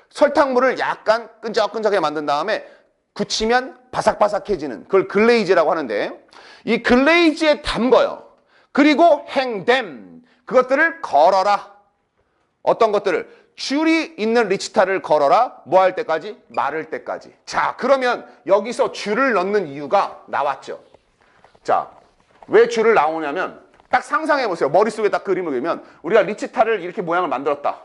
설탕물을 약간 끈적끈적하게 만든 다음에 굳히면 바삭바삭해지는 그걸 글레이즈라고 하는데, 이 글레이즈에 담궈요. 그리고 행댐, 그것들을 걸어라. 어떤 것들을? 줄이 있는 리치타를 걸어라. 뭐 할 때까지? 마를 때까지. 자, 그러면 여기서 줄을 넣는 이유가 나왔죠. 자, 왜 줄을 나오냐면 딱 상상해 보세요. 머릿속에 딱 그림을 그리면 우리가 리치타를 이렇게 모양을 만들었다.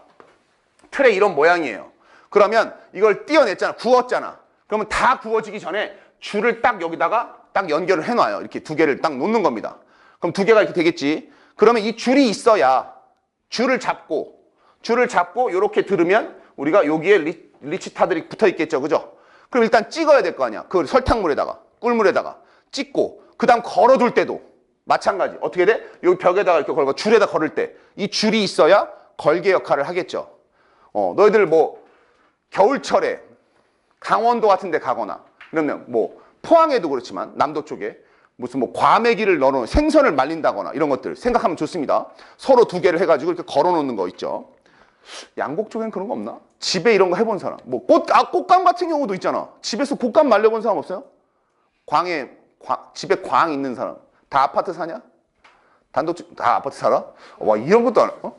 틀에 이런 모양이에요. 그러면 이걸 띄어냈잖아. 구웠잖아. 그러면 다 구워지기 전에 줄을 딱 여기다가 딱 연결을 해놔요. 이렇게 두 개를 딱 놓는 겁니다. 그럼 두 개가 이렇게 되겠지. 그러면 이 줄이 있어야 줄을 잡고 이렇게 들으면 우리가 여기에 리치타들이 붙어 있겠죠. 그죠? 그럼 일단 찍어야 될 거 아니야. 그 설탕물에다가, 꿀물에다가 찍고, 그 다음 걸어둘 때도 마찬가지. 어떻게 돼? 여기 벽에다가 이렇게 걸고 줄에다 걸을 때 이 줄이 있어야 걸개 역할을 하겠죠. 너희들 뭐 겨울철에 강원도 같은 데 가거나 그러면 뭐 포항에도 그렇지만 남도 쪽에 무슨 뭐 과메기를 넣어놓은 생선을 말린다거나 이런 것들 생각하면 좋습니다. 서로 두 개를 해가지고 이렇게 걸어놓는 거 있죠. 양곡 쪽엔 그런 거 없나? 집에 이런 거 해본 사람. 뭐 꽃감 같은 경우도 있잖아. 집에서 꽃감 말려본 사람 없어요? 집에 광 있는 사람. 다 아파트 사냐? 단독주택 다 아파트 살아? 와, 이런 것도 안, 야,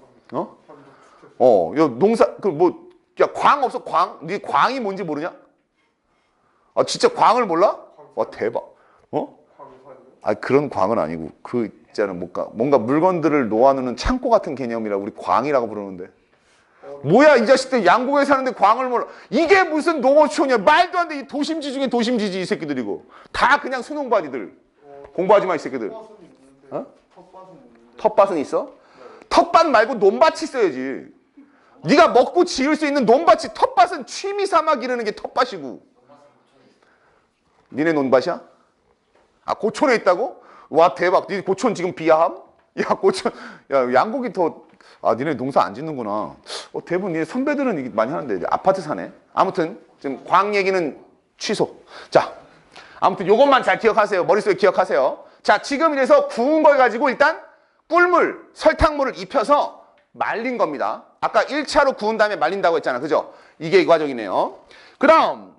농사, 야, 광 없어, 광? 네 광이 뭔지 모르냐? 아, 진짜 광을 몰라? 와, 대박. 아, 그런 광은 아니고, 있잖아, 뭔가 물건들을 놓아놓는 창고 같은 개념이라 우리 광이라고 부르는데. 뭐야, 이 자식들 양곡에 사는데 광을 몰라. 이게 무슨 농어촌이야. 말도 안 돼. 이 도심지 중에 도심지지, 이 새끼들이고. 다 그냥 수능바지들. 공부하지 마, 이 새끼들. 텃밭은 있어? 텃밭 말고 논밭이 있어야지. 네가 먹고 지을 수 있는 논밭이, 텃밭은 취미 삼아 기르는 게 텃밭이고. 니네 논밭이야? 아, 고촌에 있다고? 와, 대박. 니 고촌 지금 비하함? 야, 고촌. 야, 양곡이 더. 아, 니네 농사 안 짓는구나. 대부분 니네 선배들은 이게 많이 하는데 아파트 사네. 아무튼 지금 광 얘기는 취소. 자, 아무튼 요것만 잘 기억하세요. 머릿속에 기억하세요. 자, 지금 이래서 구운 걸 가지고 일단 꿀물, 설탕물을 입혀서 말린 겁니다. 아까 1차로 구운 다음에 말린다고 했잖아. 그죠? 이게 이 과정이네요. 그 다음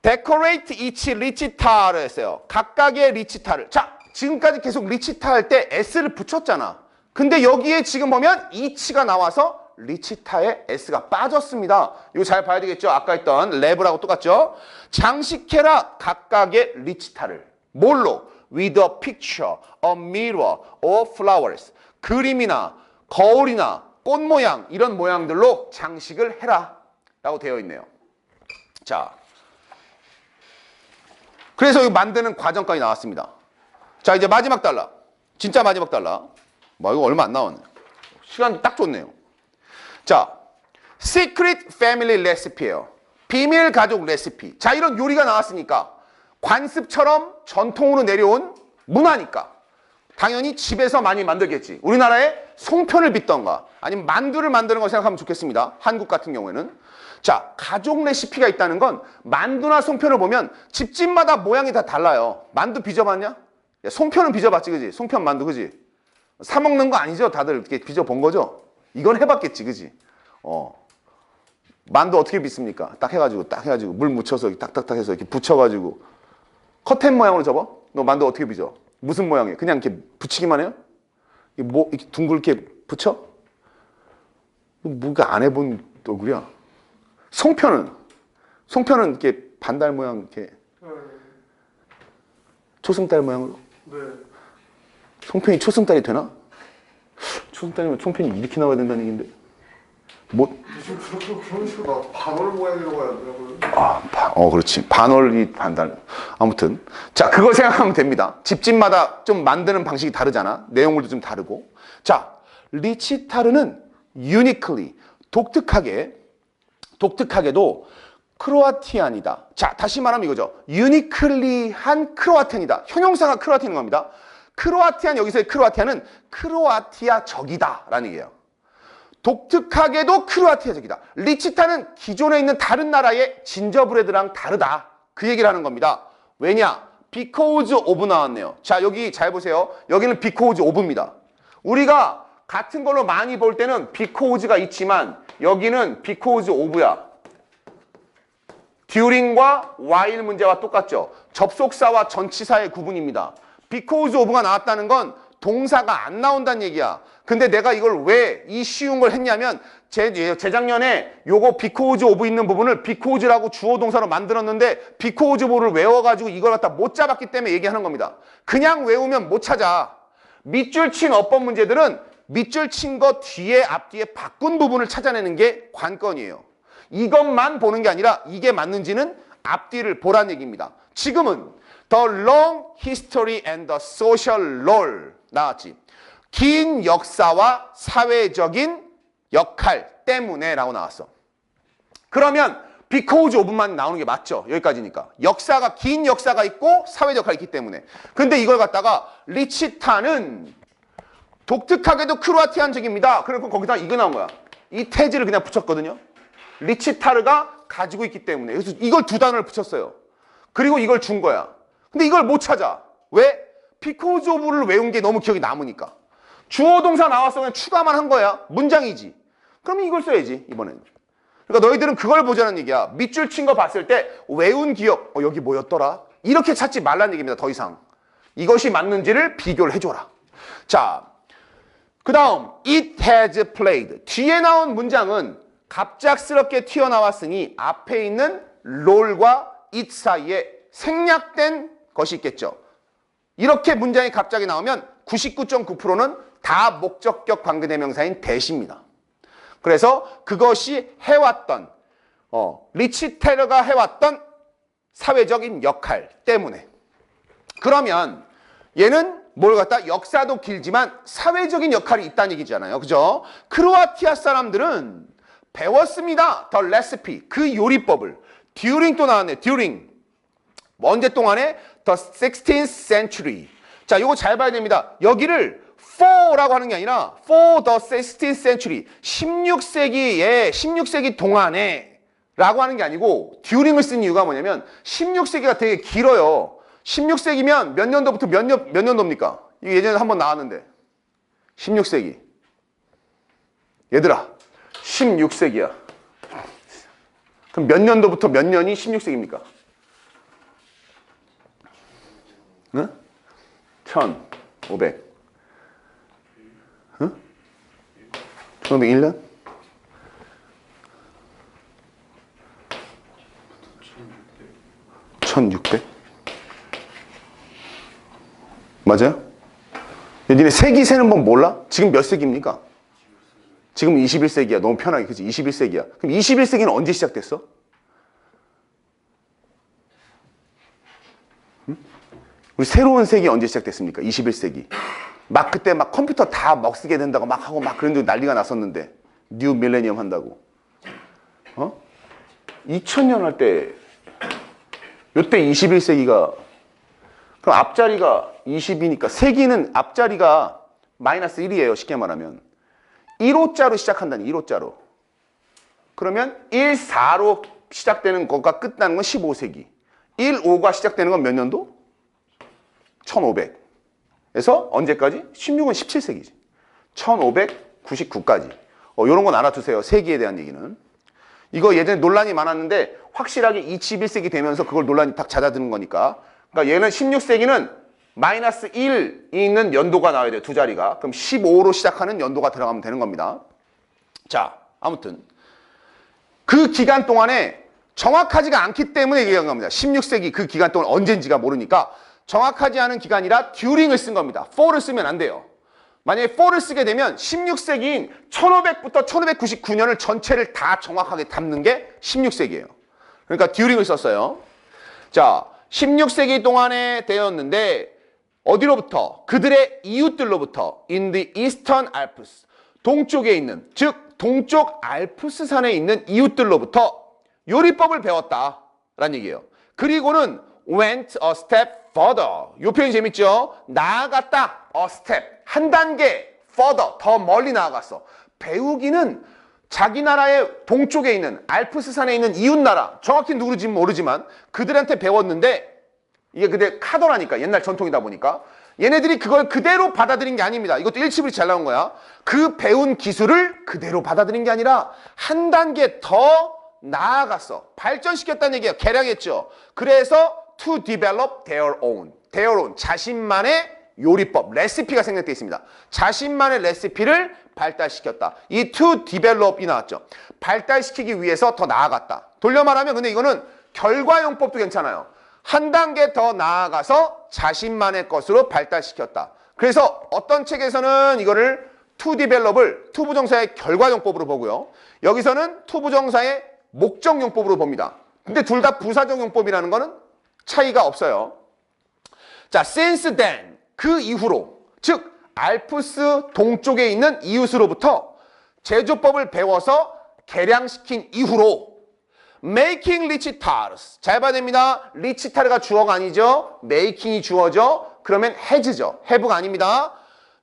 decorate each 리치타를 했어요. 각각의 리치타를. 자, 지금까지 계속 리치타 할 때 S를 붙였잖아. 근데 여기에 지금 보면 each가 나와서 리치타에 S가 빠졌습니다. 이거 잘 봐야 되겠죠? 아까 했던 랩을하고 똑같죠? 장식해라 각각의 리치타를. 뭘로? With a picture, a mirror, or flowers. 그림이나 거울이나 꽃 모양 이런 모양들로 장식을 해라 라고 되어 있네요. 자, 그래서 이 만드는 과정까지 나왔습니다. 자, 이제 마지막 단락. 진짜 마지막 단락. 뭐 이거 얼마 안 나왔네. 시간 딱 좋네요. 자, Secret Family Recipe예요. 비밀 가족 레시피. 자, 이런 요리가 나왔으니까 관습처럼 전통으로 내려온 문화니까 당연히 집에서 많이 만들겠지. 우리나라에 송편을 빚던가 아니면 만두를 만드는 걸 생각하면 좋겠습니다. 한국 같은 경우에는. 자, 가족 레시피가 있다는 건 만두나 송편을 보면 집집마다 모양이 다 달라요. 만두 빚어봤냐? 야, 송편은 빚어봤지, 그지? 송편 만두, 그지? 사 먹는 거 아니죠? 다들 이렇게 빚어본 거죠? 이건 해봤겠지, 그지? 만두 어떻게 빚습니까? 딱 해가지고 물 묻혀서 딱딱딱 해서 이렇게 붙여가지고 커튼 모양으로 접어? 너 만두 어떻게 빚어? 무슨 모양이에요? 그냥 이렇게 붙이기만 해요? 이게 뭐 이렇게 둥글게 붙여? 뭐가 안 해본 얼굴이야. 송편은 이렇게 반달 모양 이렇게 네. 초승달 모양으로. 네. 송편이 초승달이 되나? 초승달이면 송편이 이렇게 나와야 된다는 얘기인데. 뭐? 요즘 그런 식으로 나 반월 모양이라고 해야 되냐고요? 그렇지. 반월이 반달. 아무튼. 자, 그거 생각하면 됩니다. 집집마다 좀 만드는 방식이 다르잖아. 내용물도 좀 다르고. 자, 리치타르는 uniquely, 독특하게도 크로아티안이다. 자, 다시 말하면 이거죠. uniquely한 크로아티안이다. 형용사가 크로아티안인 겁니다. 크로아티안, 여기서의 크로아티안은 크로아티아적이다. 라는 얘기예요. 독특하게도 크로아티아적이다. 리치타는 기존에 있는 다른 나라의 진저브레드랑 다르다. 그 얘기를 하는 겁니다. 왜냐? because of 나왔네요. 자, 여기 잘 보세요. 여기는 because of입니다. 우리가 같은 걸로 많이 볼 때는 because가 있지만 여기는 because of야. during과 while 문제와 똑같죠. 접속사와 전치사의 구분입니다. because of가 나왔다는 건 동사가 안 나온다는 얘기야. 근데 내가 이걸 왜 이 쉬운 걸 했냐면 재작년에 요거 because of 있는 부분을 because라고 주어 동사로 만들었는데 because of를 외워가지고 이걸 갖다 못 잡았기 때문에 얘기하는 겁니다. 그냥 외우면 못 찾아. 밑줄 친 어법 문제들은 밑줄 친 거 뒤에 앞뒤에 바꾼 부분을 찾아내는 게 관건이에요. 이것만 보는 게 아니라 이게 맞는지는 앞뒤를 보란 얘기입니다. 지금은 The long history and the social role 나왔지. 긴 역사와 사회적인 역할 때문에 라고 나왔어. 그러면 because of만 나오는 게 맞죠. 여기까지니까. 역사가 긴 역사가 있고 사회적 역할이 있기 때문에. 근데 이걸 갖다가 리치타는 독특하게도 크로아티안적입니다. 그리고 거기다 이거 나온 거야. 이 태지를 그냥 붙였거든요. 리치타르가 가지고 있기 때문에. 그래서 이걸 두 단어를 붙였어요. 그리고 이걸 준 거야. 근데 이걸 못 찾아. 왜? because of를 외운 게 너무 기억이 남으니까. 주어 동사 나왔어. 그냥 추가만 한 거야. 문장이지. 그러면 이걸 써야지, 이번엔. 그러니까 너희들은 그걸 보자는 얘기야. 밑줄 친 거 봤을 때 외운 기억, 여기 뭐였더라? 이렇게 찾지 말라는 얘기입니다, 더 이상. 이것이 맞는지를 비교를 해줘라. 자, 그 다음 it has played. 뒤에 나온 문장은 갑작스럽게 튀어나왔으니 앞에 있는 롤과 it 사이에 생략된 것이 있겠죠. 이렇게 문장이 갑자기 나오면 99.9%는 다 목적격 관계대명사인 대시입니다. 그래서 그것이 해왔던 리치테르가 해왔던 사회적인 역할 때문에. 그러면 얘는 뭘 갖다 역사도 길지만 사회적인 역할이 있다는 얘기잖아요. 그죠? 크로아티아 사람들은 배웠습니다. The recipe, 그 요리법을. during 또 나왔네. during. 언제 동안에? The 16th century. 자, 이거 잘 봐야 됩니다. 여기를 for라고 하는 게 아니라 for the 16th century. 16세기 동안에 라고 하는 게 아니고 during을 쓴 이유가 뭐냐면 16세기가 되게 길어요. 16세기면 몇 년도부터 몇 년도입니까? 이거 예전에 한번 나왔는데. 16세기. 얘들아, 16세기야. 그럼 몇 년도부터 몇 년이 16세기입니까? 응? 1500. 응? 1501년? 1600? 맞아요? 니네 세기 세는 법 몰라? 지금 몇 세기입니까? 지금 21세기야. 너무 편하게. 그치? 21세기야. 그럼 21세기는 언제 시작됐어? 응? 우리 새로운 세기 언제 시작됐습니까? 21세기. 막 그때 막 컴퓨터 다 먹쓰게 된다고 막 하고 막 그런 데 난리가 났었는데. 뉴 밀레니엄 한다고. 2000년 할 때, 요때 21세기가, 그럼 앞자리가 20이니까 세기는 앞자리가 마이너스 1이에요. 쉽게 말하면. 1호자로 시작한다니, 1호자로. 그러면 1,4로 시작되는 것과 끝나는 건 15세기. 1,5가 시작되는 건 몇 년도? 1500에서 언제까지? 16은 17세기지. 1599까지. 이런 건 알아두세요. 세기에 대한 얘기는. 이거 예전에 논란이 많았는데 확실하게 21세기 되면서 그걸 논란이 딱 잦아드는 거니까. 그러니까 얘는 16세기는 마이너스 1이 있는 연도가 나와야 돼요. 두 자리가. 그럼 15로 시작하는 연도가 들어가면 되는 겁니다. 자, 아무튼 그 기간 동안에 정확하지가 않기 때문에 얘기한 겁니다. 16세기 그 기간 동안 언젠지가 모르니까 정확하지 않은 기간이라 during을 쓴 겁니다. for를 쓰면 안 돼요. 만약에 for를 쓰게 되면 16세기인 1500부터 1599년을 전체를 다 정확하게 담는 게 16세기예요. 그러니까 during을 썼어요. 자, 16세기 동안에 되었는데 어디로부터? 그들의 이웃들로부터 in the Eastern Alps, 동쪽에 있는, 즉 동쪽 알프스산에 있는 이웃들로부터 요리법을 배웠다라는 얘기예요. 그리고는 went a step further. 이 표현이 재밌죠? 나아갔다. a step. 한 단계 further. 더 멀리 나아갔어. 배우기는 자기 나라의 동쪽에 있는 알프스산에 있는 이웃 나라, 정확히 누구인지 모르지만 그들한테 배웠는데 이게 그들 카더라니까 옛날 전통이다 보니까 얘네들이 그걸 그대로 받아들인 게 아닙니다. 이것도 일치불이 잘 나온 거야. 그 배운 기술을 그대로 받아들인 게 아니라 한 단계 더 나아갔어. 발전시켰다는 얘기야. 개량했죠. 그래서 to develop their own. their own. 자신만의 요리법, 레시피가 생략되어 있습니다. 자신만의 레시피를 발달시켰다. 이 to develop이 나왔죠. 발달시키기 위해서 더 나아갔다. 돌려 말하면 근데 이거는 결과용법도 괜찮아요. 한 단계 더 나아가서 자신만의 것으로 발달시켰다. 그래서 어떤 책에서는 이거를 to develop을 to 부정사의 결과용법으로 보고요. 여기서는 to 부정사의 목적용법으로 봅니다. 근데 둘 다 부사적 용법이라는 거는 차이가 없어요. 자, since then, 그 이후로, 즉 알프스 동쪽에 있는 이웃으로부터 제조법을 배워서 개량시킨 이후로 making rich tars. 잘 봐야 됩니다. rich tar가 주어가 아니죠. making이 주어죠. 그러면 has죠. have가 아닙니다.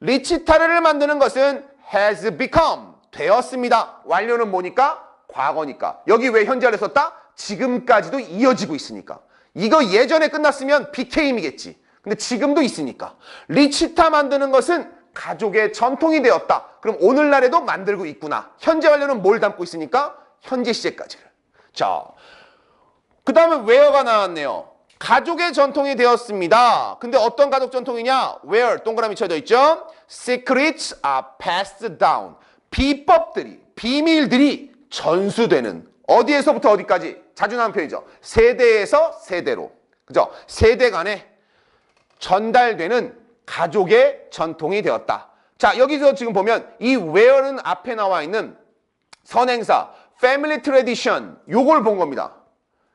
rich tar를 만드는 것은 has become. 되었습니다. 완료는 뭐니까? 과거니까. 여기 왜 현재를 썼다? 지금까지도 이어지고 있으니까. 이거 예전에 끝났으면 became이겠지. 근데 지금도 있으니까. 리치타 만드는 것은 가족의 전통이 되었다. 그럼 오늘날에도 만들고 있구나. 현재 완료는 뭘 담고 있으니까? 현재 시제까지를. 자, 그 다음에 where가 나왔네요. 가족의 전통이 되었습니다. 근데 어떤 가족 전통이냐? where, 동그라미 쳐져 있죠? Secrets are passed down. 비법들이, 비밀들이 전수되는. 어디에서부터 어디까지? 자주 나오는 표현이죠. 세대에서 세대로. 그죠? 세대 간에 전달되는 가족의 전통이 되었다. 자, 여기서 지금 보면 이 where는 앞에 나와 있는 선행사 family tradition 요걸 본 겁니다.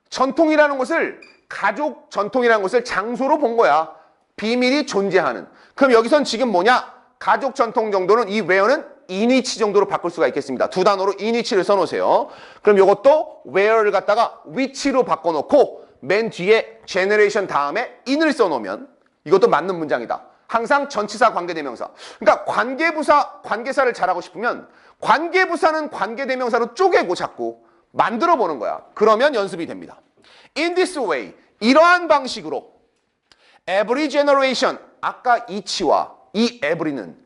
전통이라는 것을 가족 전통이라는 것을 장소로 본 거야. 비밀이 존재하는. 그럼 여기선 지금 뭐냐? 가족 전통 정도는 이 where는 in which 정도로 바꿀 수가 있겠습니다. 두 단어로 in which를 써놓으세요. 그럼 이것도 where를 갖다가 which로 바꿔놓고 맨 뒤에 generation 다음에 in을 써놓으면 이것도 맞는 문장이다. 항상 전치사 관계대명사. 그러니까 관계사를 잘하고 싶으면 관계부사는 관계대명사로 쪼개고 자꾸 만들어 보는 거야. 그러면 연습이 됩니다. In this way, 이러한 방식으로 every generation, 아까 each와 이 every는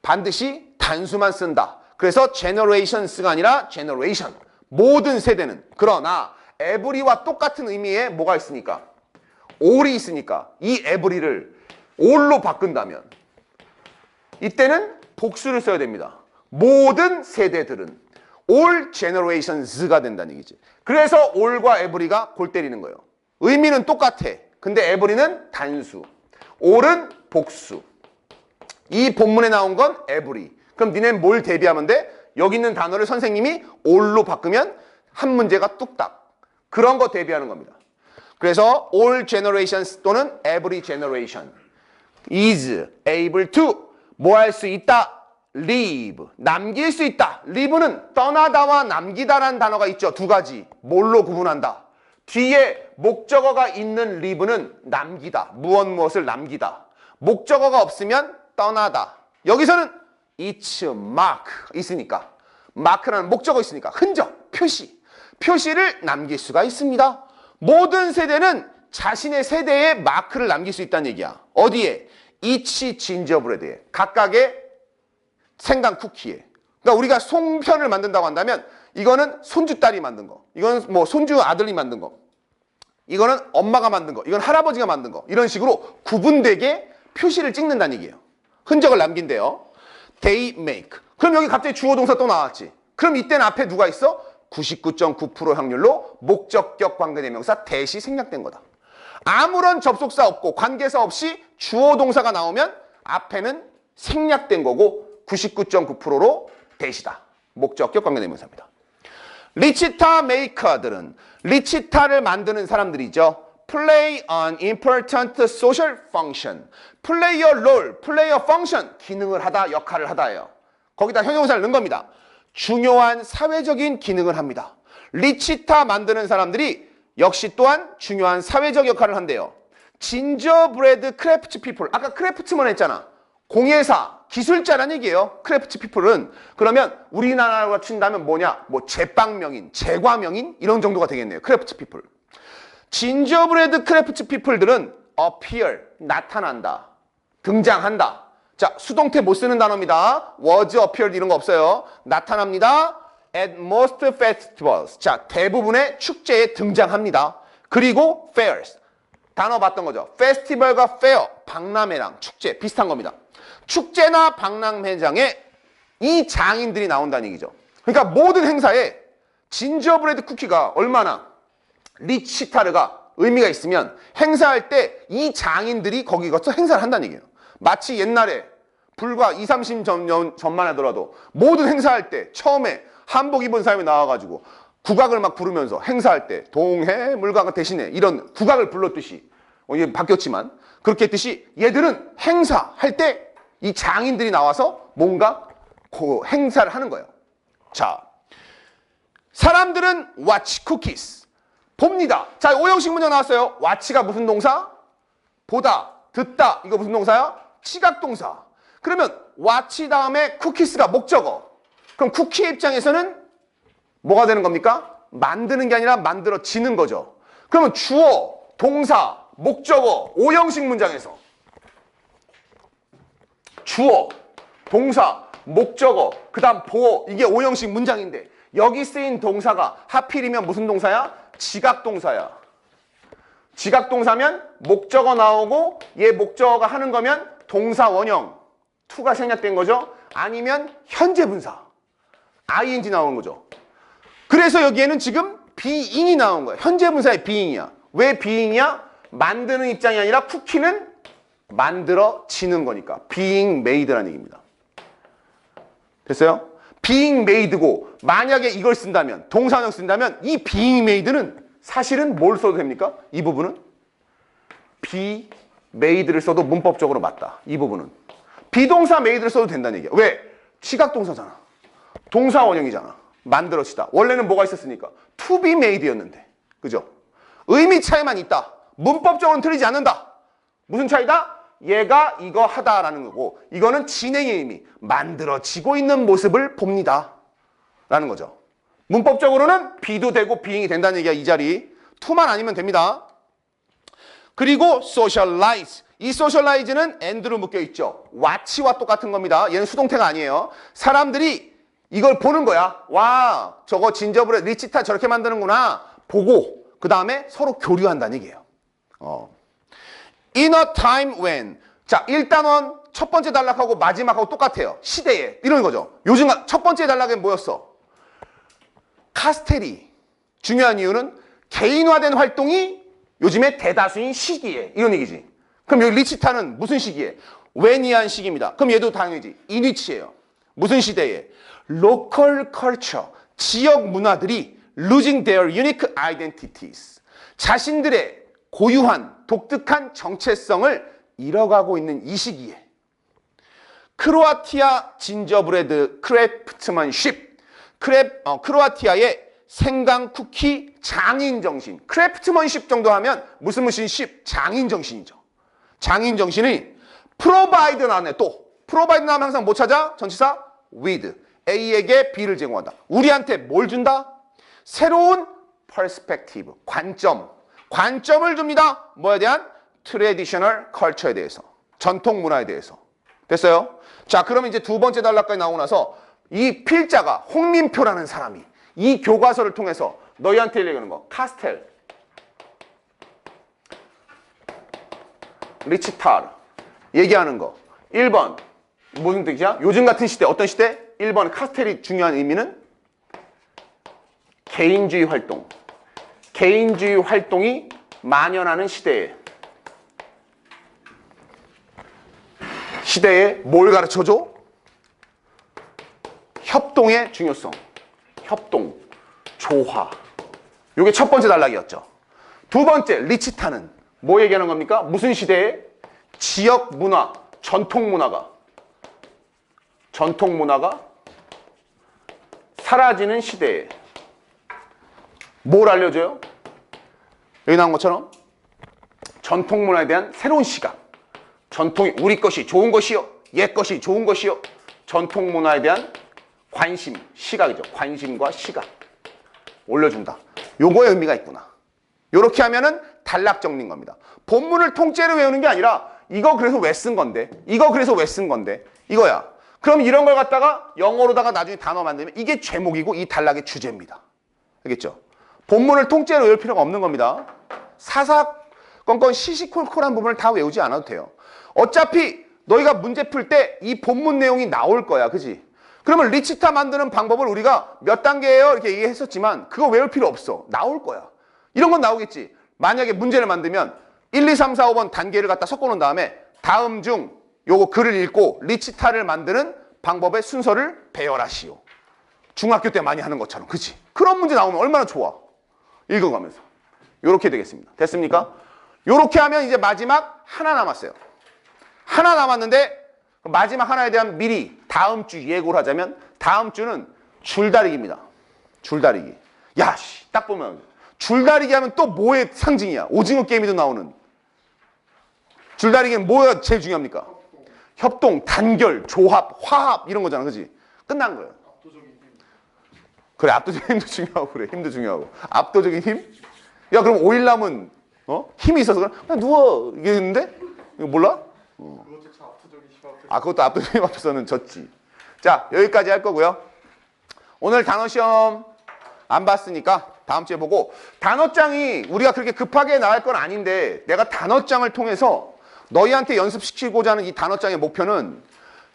반드시 단수만 쓴다. 그래서 generations가 아니라 generation. 모든 세대는. 그러나 every와 똑같은 의미의 뭐가 있으니까? all이 있으니까 이 every를 all로 바꾼다면 이때는 복수를 써야 됩니다. 모든 세대들은 all generations가 된다는 얘기지. 그래서 all과 every가 골 때리는 거예요. 의미는 똑같아. 근데 every는 단수, all은 복수. 이 본문에 나온 건 every. 그럼 니네는 뭘 대비하면 돼? 여기 있는 단어를 선생님이 all로 바꾸면 한 문제가 뚝딱. 그런 거 대비하는 겁니다. 그래서 all generations 또는 every generation is able to 뭐 할 수 있다? live. 남길 수 있다. live는 떠나다와 남기다라는 단어가 있죠. 두 가지. 뭘로 구분한다? 뒤에 목적어가 있는 live는 남기다. 무엇을 남기다. 목적어가 없으면 떠나다. 여기서는 it's mark 있으니까. mark라는 목적어 있으니까. 흔적, 표시. 표시를 남길 수가 있습니다. 모든 세대는 자신의 세대에 마크를 남길 수 있다는 얘기야. 어디에? each gingerbread에. 각각의 생강 쿠키에. 그러니까 우리가 송편을 만든다고 한다면 이거는 손주딸이 만든 거. 이건 뭐 손주 아들이 만든 거. 이거는 엄마가 만든 거. 이건 할아버지가 만든 거. 이런 식으로 구분되게 표시를 찍는다는 얘기예요. 흔적을 남긴대요. They make. 그럼 여기 갑자기 주어 동사 또 나왔지. 그럼 이때는 앞에 누가 있어? 99.9% 확률로 목적격 관계대명사 that이 생략된 거다. 아무런 접속사 없고 관계사 없이 주어 동사가 나오면 앞에는 생략된 거고 99.9%로 that이다. 목적격 관계대명사입니다. 리치타 메이커들은 리치타를 만드는 사람들이죠. Play an important social function. Play a role, play a function. 기능을 하다, 역할을 하다예요. 거기다 형용사를 넣은 겁니다. 중요한 사회적인 기능을 합니다. 리치타 만드는 사람들이 역시 또한 중요한 사회적 역할을 한대요. 진저브레드 크래프트 피플. 아까 크래프트만 했잖아. 공예사, 기술자란 얘기예요. 크래프트 피플은. 그러면 우리나라로 친다면 뭐냐? 뭐 제빵명인, 제과명인 이런 정도가 되겠네요. 크래프트 피플. 진저브레드 크래프트 피플들은 appear, 나타난다. 등장한다. 자, 수동태 못 쓰는 단어입니다. was, appeared 이런 거 없어요. 나타납니다. At most festivals. 자, 대부분의 축제에 등장합니다. 그리고 fairs. 단어 봤던 거죠. 페스티벌과 fair, 박람회랑 축제 비슷한 겁니다. 축제나 박람회장에 이 장인들이 나온다는 얘기죠. 그러니까 모든 행사에 진저브레드 쿠키가 얼마나 리치타르가 의미가 있으면 행사할 때 이 장인들이 거기 가서 행사를 한다는 얘기예요. 마치 옛날에 불과 20, 30년 전만 하더라도 모든 행사할 때 처음에 한복 입은 사람이 나와가지고 국악을 막 부르면서 행사할 때 동해 물가가 대신에 이런 국악을 불렀듯이 이게 바뀌었지만 그렇게 했듯이 얘들은 행사할 때 이 장인들이 나와서 뭔가 그 행사를 하는 거예요. 자, 사람들은 watch cookies. 봅니다. 자, 오형식 문장 나왔어요. watch가 무슨 동사? 보다, 듣다. 이거 무슨 동사야? 시각동사. 그러면 watch 다음에 cookies가 목적어. 그럼 쿠키의 입장에서는 뭐가 되는 겁니까? 만드는 게 아니라 만들어지는 거죠. 그러면 주어, 동사, 목적어, 오형식 문장에서 주어, 동사, 목적어, 그 다음 보어 이게 오형식 문장인데 여기 쓰인 동사가 하필이면 무슨 동사야? 지각동사야. 지각동사면 목적어 나오고 얘 목적어가 하는 거면 동사 원형, to가 생략된 거죠. 아니면 현재 분사, ing 나오는 거죠. 그래서 여기에는 지금 being이 나온 거야. 현재 분사의 being이야. 왜 being이야? 만드는 입장이 아니라 쿠키는 만들어지는 거니까. being made라는 얘기입니다. 됐어요? being made고 만약에 이걸 쓴다면 동사원형 쓴다면 이 being made는 사실은 뭘 써도 됩니까? 이 부분은 be made를 써도 문법적으로 맞다. 이 부분은 비동사 made를 써도 된다는 얘기야. 왜? 시각동사잖아. 동사원형이잖아. 만들어지다. 원래는 뭐가 있었으니까 to be made였는데. 그죠? 의미 차이만 있다. 문법적으로는 틀리지 않는다. 무슨 차이다? 얘가 이거 하다라는 거고 이거는 진행의 의미, 만들어지고 있는 모습을 봅니다 라는 거죠. 문법적으로는 be도 되고 being이 된다는 얘기야. 이 자리 to만 아니면 됩니다. 그리고 socialize. 이 socialize는 and로 묶여 있죠. watch와 똑같은 겁니다. 얘는 수동태가 아니에요. 사람들이 이걸 보는 거야. 와, 저거 진저브레드 리치타 저렇게 만드는구나. 보고 그 다음에 서로 교류한다는 얘기예요. In a time when. 자, 1단원 첫 번째 단락하고 마지막하고 똑같아요. 시대에. 이런 거죠. 요즘 첫 번째 단락엔 뭐였어? 카스텔이. 중요한 이유는 개인화된 활동이 요즘에 대다수인 시기에. 이런 얘기지. 그럼 여기 리치타는 무슨 시기에? when이한 시기입니다. 그럼 얘도 당연히지. in which예요. 무슨 시대에? local culture. 지역 문화들이 losing their unique identities. 자신들의 고유한 독특한 정체성을 잃어가고 있는 이 시기에 크로아티아 진저브레드 크래프트먼십 크로아티아의 생강 쿠키 장인 정신 크래프트먼십 정도 하면 무슨 십 장인 정신이죠. 장인 정신이 프로바이드 나네. 또 프로바이드 나면 항상 뭐 찾아? 전치사 with A에게 B를 제공한다. 우리한테 뭘 준다? 새로운 퍼스펙티브 관점을 줍니다. 뭐에 대한? 트레디셔널 컬처에 대해서. 전통 문화에 대해서. 됐어요? 자, 그러면 이제 두 번째 단락까지 나오고 나서 이 필자가 홍민표라는 사람이 이 교과서를 통해서 너희한테 얘기하는 거. 카스텔, 리치타르, 얘기하는 거. 1번 무슨 뜻이야? 요즘 같은 시대 어떤 시대? 1번 카스텔이 중요한 의미는 개인주의 활동. 개인주의 활동이 만연하는 시대에 뭘 가르쳐줘? 협동의 중요성. 협동, 조화. 요게 첫 번째 단락이었죠. 두 번째 리치타는 뭐 얘기하는 겁니까? 무슨 시대에? 지역 문화, 전통 문화가 사라지는 시대에 뭘 알려줘요? 여기 나온 것처럼 전통 문화에 대한 새로운 시각. 전통이 우리 것이 좋은 것이요, 옛 것이 좋은 것이요. 전통 문화에 대한 관심, 시각이죠. 관심과 시각 올려준다. 요거에 의미가 있구나. 요렇게 하면은 단락 정리인 겁니다. 본문을 통째로 외우는 게 아니라 이거 그래서 왜 쓴 건데, 이거 그래서 왜 쓴 건데, 이거야. 그럼 이런 걸 갖다가 영어로다가 나중에 단어 만들면 이게 제목이고 이 단락의 주제입니다. 알겠죠? 본문을 통째로 외울 필요가 없는 겁니다. 사사건건 시시콜콜한 부분을 다 외우지 않아도 돼요. 어차피 너희가 문제 풀 때 이 본문 내용이 나올 거야. 그지? 그러면 리치타 만드는 방법을 우리가 몇 단계예요? 이렇게 얘기했었지만 그거 외울 필요 없어. 나올 거야. 이런 건 나오겠지. 만약에 문제를 만들면 1, 2, 3, 4, 5번 단계를 갖다 섞어놓은 다음에 다음 중 요거 글을 읽고 리치타를 만드는 방법의 순서를 배열하시오. 중학교 때 많이 하는 것처럼. 그치? 그런 문제 나오면 얼마나 좋아. 읽어가면서. 요렇게 되겠습니다. 됐습니까? 요렇게 하면 이제 마지막 하나 남았어요. 하나 남았는데 마지막 하나에 대한 미리 다음 주 예고를 하자면 다음 주는 줄다리기입니다. 줄다리기. 야, 씨, 딱 보면 줄다리기 하면 또 뭐의 상징이야? 오징어 게임에도 나오는. 줄다리기는 뭐가 제일 중요합니까? 협동, 단결, 조합, 화합 이런 거잖아. 그지? 끝난 거예요. 압도적인 힘. 그래, 압도적인 힘도 중요하고 그래. 힘도 중요하고. 압도적인 힘? 야, 그럼 5일 남은 힘이 있어서 그냥 누워 이랬는데? 이거 몰라? 그것조차 압도적인 힘 앞에. 아, 그것도 압도적인 힘 앞에서는 졌지. 자, 여기까지 할 거고요. 오늘 단어 시험 안 봤으니까 다음 주에 보고, 단어장이 우리가 그렇게 급하게 나갈 건 아닌데 내가 단어장을 통해서 너희한테 연습시키고자 하는 이 단어장의 목표는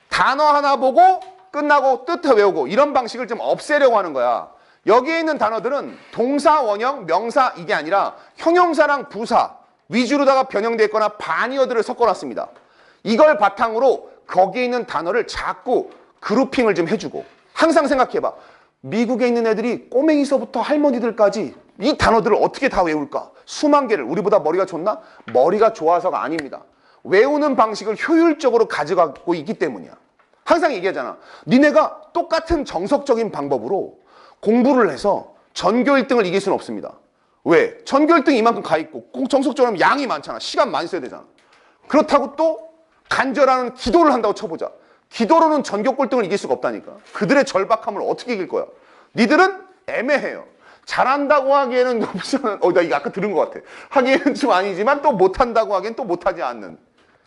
단어 하나 보고 끝나고 뜻 외우고 이런 방식을 좀 없애려고 하는 거야. 여기에 있는 단어들은 동사, 원형, 명사 이게 아니라 형용사랑 부사 위주로다가 변형되어 있거나 반이어들을 섞어놨습니다. 이걸 바탕으로 거기에 있는 단어를 자꾸 그룹핑을 좀 해주고, 항상 생각해봐. 미국에 있는 애들이 꼬맹이서부터 할머니들까지 이 단어들을 어떻게 다 외울까? 수만 개를. 우리보다 머리가 좋나? 머리가 좋아서가 아닙니다. 외우는 방식을 효율적으로 가져가고 있기 때문이야. 항상 얘기하잖아. 니네가 똑같은 정석적인 방법으로 공부를 해서 전교 1등을 이길 수는 없습니다. 왜? 전교 1등이 이만큼 가 있고 정석적으로 하면 양이 많잖아. 시간 많이 써야 되잖아. 그렇다고 또 간절한 기도를 한다고 쳐보자. 기도로는 전교 꼴등을 이길 수가 없다니까. 그들의 절박함을 어떻게 이길 거야? 니들은 애매해요. 잘한다고 하기에는 나 이거 아까 들은 것 같아. 하기에는 좀 아니지만 또 못한다고 하기엔 또 못하지 않는.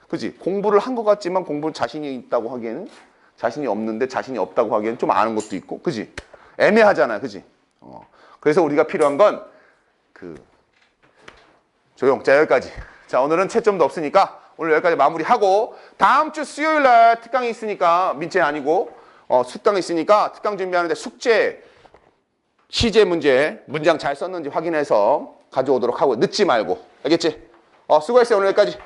그지? 공부를 한 것 같지만 공부를 자신이 있다고 하기에는 자신이 없는데 자신이 없다고 하기에는 좀 아는 것도 있고. 그지? 애매하잖아. 그지? 그래서 우리가 필요한 건 조용. 자, 여기까지. 자, 오늘은 채점도 없으니까 오늘 여기까지 마무리하고, 다음 주 수요일 날 특강이 있으니까, 민채 아니고 특강이 있으니까 특강 준비하는데 숙제 시제 문장 잘 썼는지 확인해서 가져오도록 하고, 늦지 말고. 알겠지? 수고했어요. 오늘 여기까지.